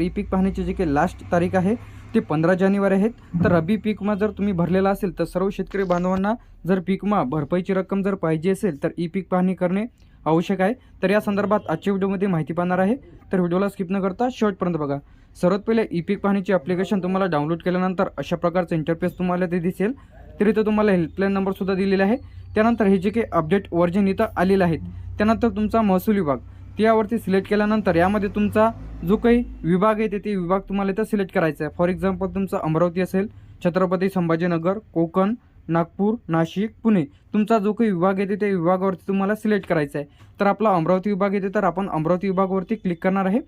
E पीक पाहण्याची जी काही last तारीख आहे ते 15 जानेवारी आहेत. तर रब्बी पीक विमा जर तुम्ही भरलेला असेल तर सर्व शेतकरी बांधवांना जर पीक विमा भरपाईची रक्कम जर पाहिजे असेल तर ई पीक पाहणी करणे आवश्यक आहे. तर या संदर्भात आजच्या व्हिडिओमध्ये माहिती पाहणार आहे. तर व्हिडिओला स्किप न करता शेवटपर्यंत बघा. सर्वात पहिले ई पीक पाहणीची ॲप्लिकेशन तुम्हाला डाउनलोड केल्यानंतर अशा प्रकारचं इंटरफेस तुम्हाला ते दिसेल. तर इथं तुम्हाला हेल्पलाईन नंबरसुद्धा दिलेला आहे. त्यानंतर हे जे काही अपडेट व्हर्जन इथं आलेलं आहेत. त्यानंतर तुमचा महसूल विभाग त्यावरती सिलेक्ट केल्यानंतर यामध्ये तुमचा जो काही विभाग आहे ते विभाग तुम्हाला इथं सिलेक्ट करायचा आहे. फॉर एक्झाम्पल तुमचा अमरावती असेल, छत्रपती संभाजीनगर, कोकण, नागपूर, नाशिक, पुणे तुमचा जो काही विभाग येते त्या विभागावरती तुम्हाला सिलेक्ट करायचा आहे. तर आपला अमरावती विभाग येते तर आपण अमरावती विभागावरती क्लिक करणार आहे.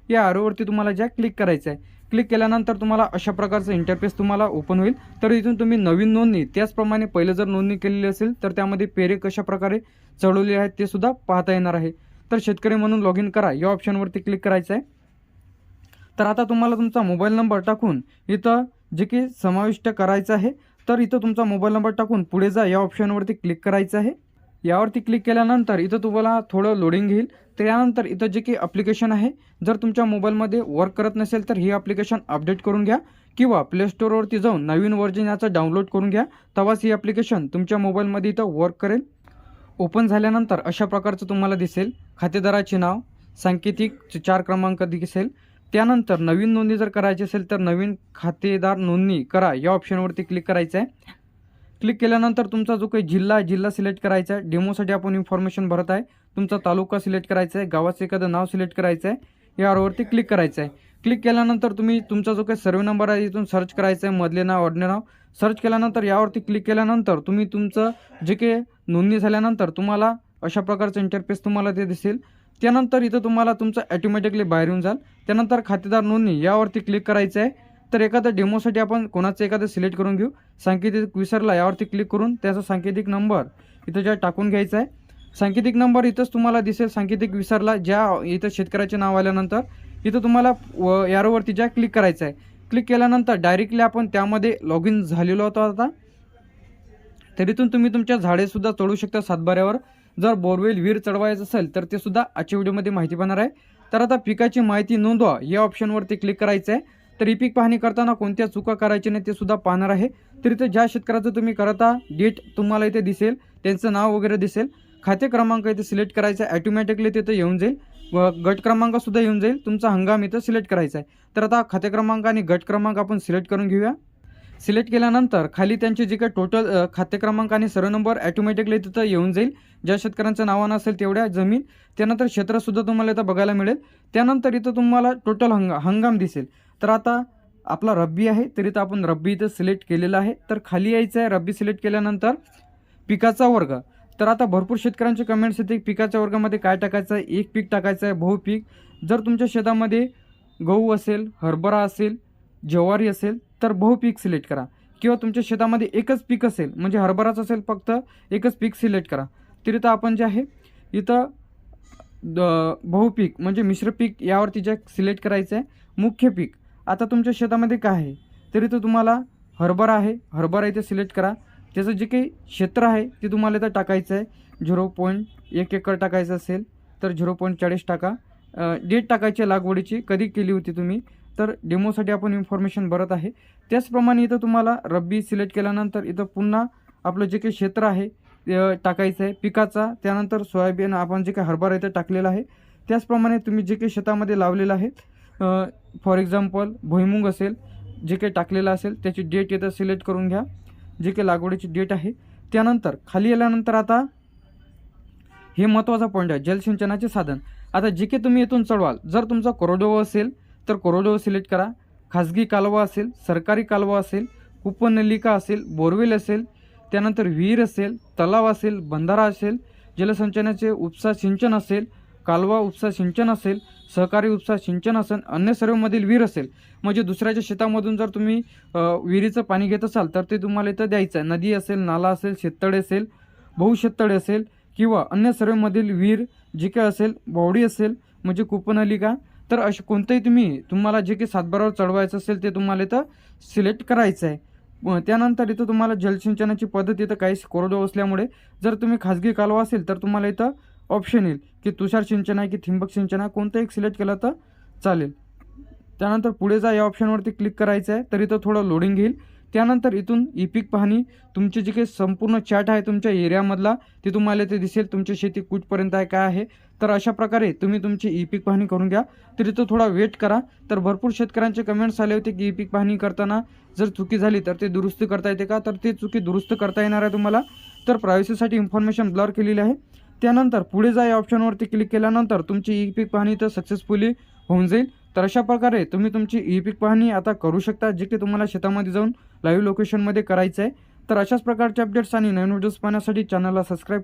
या आरोवरती तुम्हाला ज्या क्लिक करायचं आहे. क्लिक केल्यानंतर तुम्हाला अशा प्रकारचं इंटरफेस तुम्हाला ओपन होईल. तर इथून तुम्ही नवीन नोंदणी त्याचप्रमाणे पहिले जर नोंदणी केलेली असेल तर त्यामध्ये पेरे कशा प्रकारे चढवलेले आहेत ते सुद्धा पाहता येणार आहे. तर शेतकरी म्हणून लॉग इन करा या ऑप्शनवरती क्लिक करायचं आहे. तर आता तुम्हाला तुमचा मोबाईल नंबर टाकून इथं जे काही समाविष्ट करायचं आहे. तर इथं तुमचा मोबाईल नंबर टाकून पुढे जा या ऑप्शनवरती क्लिक करायचं आहे. यावरती क्लिक केल्यानंतर इथं तुम्हाला थोडं लोडिंग घेईल. तर यानंतर इथं जे काही ॲप्लिकेशन आहे जर तुमच्या मोबाईलमध्ये वर्क करत नसेल तर ही ॲप्लिकेशन अपडेट करून घ्या किंवा प्ले स्टोअरवरती जाऊन नवीन व्हर्जन याचं डाउनलोड करून घ्या. तेव्हाच ही ॲप्लिकेशन तुमच्या मोबाईलमध्ये इथं वर्क करेल. ओपन झाल्यानंतर अशा प्रकारचं तुम्हाला दिसेल. खातेदाराचे नाव, सांकेतिक 4 क्रमांक दिसेल. त्यानंतर नवीन नोंदणी जर करायची असेल तर नवीन खातेदार नोंदणी करा या ऑप्शनवरती क्लिक करायचं आहे. क्लिक केल्यानंतर तुमचा जो काही जिल्हा सिलेक्ट करायचा आहे. डेमोसाठी आपण इन्फॉर्मेशन भरत आहे. तुमचा तालुका सिलेक्ट करायचा आहे. गावाचं एखादं नाव सिलेक्ट करायचं आहे. यावरती क्लिक करायचं आहे. क्लिक केल्यानंतर तुम्ही तुमचा जो काही सर्वे नंबर आहे इथून सर्च करायचा आहे. मधले नाव, आडले नाव सर्च केल्यानंतर यावरती क्लिक केल्यानंतर तुम्ही तुमचं जे काही नोंदणी झाल्यानंतर तुम्हाला अशा प्रकारचं इंटरफेस तुम्हाला ते दिसेल. त्यानंतर इथं तुम्हाला तुमचं ॲटोमॅटिकली बाहेर येऊन जाल. त्यानंतर खातेदार नोंदणी यावरती क्लिक करायचं आहे. तर एखाद्या डेमोसाठी आपण कोणाचं एखादं सिलेक्ट करून घेऊ. सांकेतिक विसरला यावरती क्लिक करून त्याचा सांकेतिक नंबर इथं ज्या टाकून घ्यायचा आहे. सांकेतिक नंबर इथंच तुम्हाला दिसेल. सांकेतिक विसरला ज्या इथं शेतकऱ्याचे नाव आल्यानंतर इथं तुम्हाला यारोवरती ज्या क्लिक करायचं आहे. क्लिक केल्यानंतर डायरेक्टली आपण त्यामध्ये लॉग इन झालेलो होतो. आता तर इथून तुम्ही तुमच्या झाडेसुद्धा चढवू शकता सातबाऱ्यावर. जर बोरवेल विहीर चढवायचं असेल तर ते सुद्धा आजच्या व्हिडिओमध्ये माहिती पाहणार आहे. तर आता पिकाची माहिती नोंदवा या ऑप्शनवरती क्लिक करायचं आहे. तर ई पीक पाहणी करताना कोणत्या चुका करायच्या नाही ते सुद्धा पाहणार आहे. तर इथे ज्या शेतकऱ्याचं तुम्ही करता डेट तुम्हाला इथे दिसेल, त्यांचं नाव वगैरे दिसेल. खाते क्रमांक इथे सिलेक्ट करायचा आहे. ॲटोमॅटिकली तिथं येऊन जाईल व गट क्रमांकसुद्धा येऊन जाईल. तुमचा हंगाम इथं सिलेक्ट करायचा आहे. तर आता खाते क्रमांक आणि गट क्रमांक आपण सिलेक्ट करून घेऊया. सिलेक्ट केल्यानंतर खाली त्यांचे जे काही टोटल खाते क्रमांक आणि सर्व नंबर ॲटोमॅटिकली तिथं येऊन जाईल. ज्या शेतकऱ्यांचं नाव नसेल तेवढ्या जमीन. त्यानंतर क्षेत्रसुद्धा तुम्हाला इथं बघायला मिळेल. त्यानंतर इथं तुम्हाला टोटल हंगाम दिसेल. तर आता आपला रब्बी आहे तर इथं आपण रब्बी इथं सिलेक्ट केलेलं आहे. तर खाली यायचं आहे. रब्बी सिलेक्ट केल्यानंतर पिकाचा वर्ग. तर आता भरपूर शेतकऱ्यांचे कमेंट्स येते पिकाच्या वर्गामध्ये काय टाकायचं आहे. एक पीक टाकायचं आहे, बहुपीक. जर तुमच्या शेतामध्ये गहू असेल, हरभरा असेल, ज्वारी असेल तर बहुपीक सिलेक्ट करा. किंवा तुमच्या शेतामध्ये एकच पीक असेल म्हणजे हरभराच असेल फक्त एकच पीक सिलेक्ट करा. तर इथं आपण जे आहे इथं बहुपीक म्हणजे मिश्र पीक यावरती जे सिलेक्ट करायचं आहे. मुख्य पीक आता तुमच्या शेतामध्ये काय आहे तर इथं तुम्हाला हरभरा आहे. हरभरा इथे सिलेक्ट करा. त्याचं जे काही क्षेत्र आहे ते तुम्हाला इथं टाकायचं आहे. 0.1 एकर टाकायचं असेल तर 0.40 टाका. डेट टाकायची लागवडीची कधी केली होती तुम्ही. तर डेमोसाठी आपण इन्फॉर्मेशन भरत आहे. त्याचप्रमाणे इथं तुम्हाला रब्बी सिलेक्ट केल्यानंतर इथं पुन्हा आपलं जे काही क्षेत्र आहे ते टाकायचं आहे पिकाचा. त्यानंतर सोयाबीन आपण जे काही हरभरा इथं टाकलेला आहे. त्याचप्रमाणे तुम्ही जे काही शेतामध्ये लावलेलं आहे फॉर एक्झाम्पल भुईमुग असेल जे काही टाकलेलं असेल त्याची डेट इथं सिलेक्ट करून घ्या. जे काही लागवडीची डेट आहे. त्यानंतर खाली आल्यानंतर आता हे महत्त्वाचा पॉईंट आहे जलसिंचनाचे साधन. आता जे काही तुम्ही इथून चढवाल जर तुमचा कोरडवाहू असेल तर कोरडवाहू सिलेक्ट करा. खाजगी कालवा असेल, सरकारी कालवा असेल, कूपननलिका असेल, बोरवेल असेल, त्यानंतर विहीर असेल, तलाव असेल, बंधारा असेल, जलसिंचनाचे उपसा सिंचन असेल, कालवा उपसा सिंचन असेल, सहकारी उपसा सिंचन असेल, अन्य सर्वमधील विहीर असेल म्हणजे दुसऱ्याच्या शेतामधून जर तुम्ही विहिरीचं पाणी घेत असाल तर ते तुम्हाला इथं द्यायचं आहे. नदी असेल, नाला असेल, शेततळे असेल, बहुशेततळे असेल किंवा अन्य सर्वमधील विहीर जे काही असेल, बावडी असेल म्हणजे कूपननलिका. तर असे कोणतेही तुम्हाला जे काही सातबारावर चढवायचं असेल ते तुम्हाला इथं सिलेक्ट करायचं आहे. त्यानंतर इथं तुम्हाला जलसिंचनाची पद्धत इथं काही कोरडवाहू असल्यामुळे जर तुम्ही खाजगी कालवा असेल तर तुम्हाला इथं ऑप्शन येईल की तुषार सिंचन आहे की ठिबक सिंचन आहे. कोणतं एक सिलेक्ट केलं तर चालेल. त्यानंतर पुढे जा या ऑप्शनवरती क्लिक करायचं आहे. तर इथं थोडं लोडिंग घेईल. त्यानंतर इथून ई पीक पाहणी तुमची जी काही संपूर्ण चॅट आहे तुमच्या एरियामधला ते तुम्हाला ते दिसेल, तुमची शेती कुठपर्यंत आहे काय आहे. तर अशा प्रकारे तुम्ही तुमची ई पीक पाहणी करून घ्या. तर इथं थोडा वेट करा. तर भरपूर शेतकऱ्यांचे कमेंट्स आले होते की ई पीक पाहणी करताना जर चुकी झाली तर ते दुरुस्ती करता येते का. तर ते चुकी दुरुस्त करता येणार आहे तुम्हाला. तर प्रायव्हसीसाठी इन्फॉर्मेशन ब्लर केलेली आहे. त्यानंतर पुढे जा या ऑप्शनवरती क्लिक केल्यानंतर तुमची ई पीक पाहणी तर सक्सेसफुली होऊन जाईल. तर अशा प्रकारे तुम्ही तुमची ई पीक पाहणी आता करू शकता, जे की तुम्हाला शेतामध्ये जाऊन लाईव्ह लोकेशनमध्ये करायचं आहे. तर अशाच प्रकारचे अपडेट्स आणि नवीन व्हिडिओज पाहण्यासाठी चॅनलला सबस्क्राईब